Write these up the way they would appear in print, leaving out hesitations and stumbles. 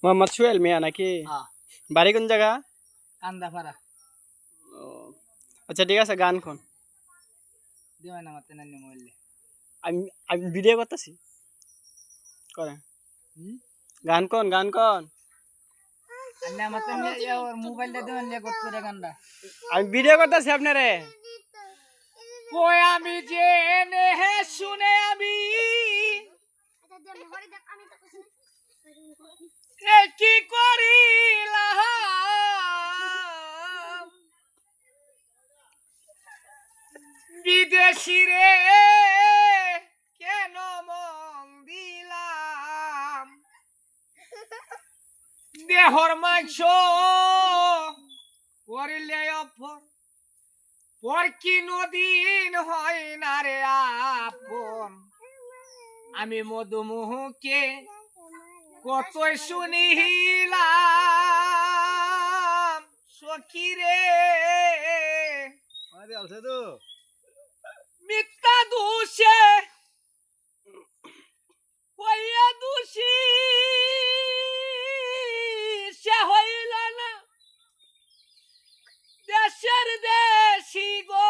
মোহাম্মদ সোহেল মিয়া নাকি? বাড়ি কোন জায়গা? কান্দাপাড়া। ও আচ্ছা ঠিক আছে, গান কোন? দিওয়ান আমার তেনানি মোবাইলে। আমি আমি ভিডিও করতেছি, করে গান কোন, গান কোন? আন্নে আমার তেনানি ওর মোবাইলটা দিওয়ান নিয়ে গত করে গানটা। আমি ভিডিও করতেছি আপনারে। কই আমি জেনে শুনে আমি কি করিলাম বিদেশি রে কেন মন দিলাম দেহর মাংস করিলে অফর পর কি নদীন হয় না রে আপন আমি মধুমুহকে কতই শুনিলাম সখী রে মিথ্যা দোষে হইয়া দোষী সে হইল না দেশের দেশি গো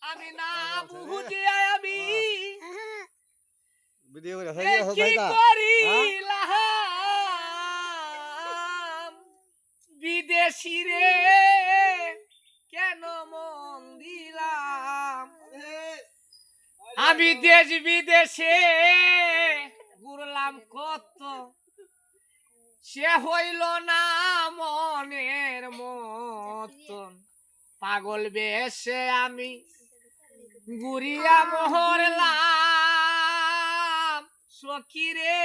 আমি না বুঝিয়া আমি কি করিলাম বিদেশি রে কেন মন দিলাম আমি দেশ বিদেশে ঘুরলাম কত সে হইল না মনের মতন পাগল বেশে আমি ঘুরিয়া মহরলাম সখী রে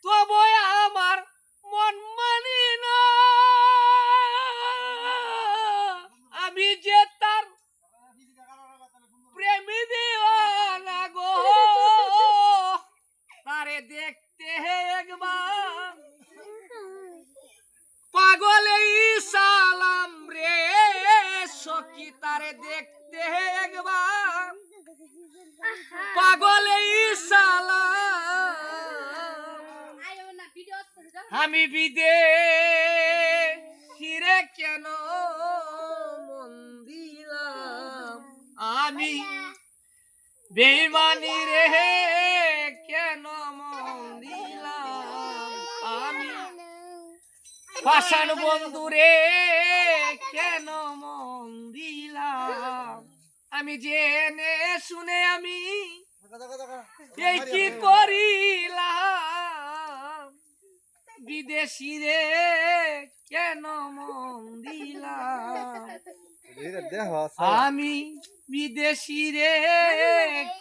তবে আমার মন মানি না আমি যে তার প্রেমী দিওয়ানা গো তারে দেখতে একবার পাগলে সালাম রে সখী তারে দেখতে একবার পাগলে সালাম আমি বিদেশি রে কেন মন দিলাম আমি বেঈমানি রে কেন মন দিলাম আমি পাষাণ বন্ধু রে কেন মন দিলাম আমি জেনে শুনে আমি এই কি করিলাম বিদেশি রে কেন মন দিলাম আমি বিদেশি রে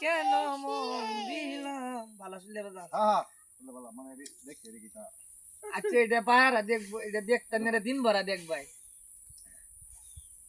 কেন মন দিলাম ভালো শুনলে আচ্ছা এটা পাহারা দেখবো এটা দেখতাম দিন ভরা দেখবাই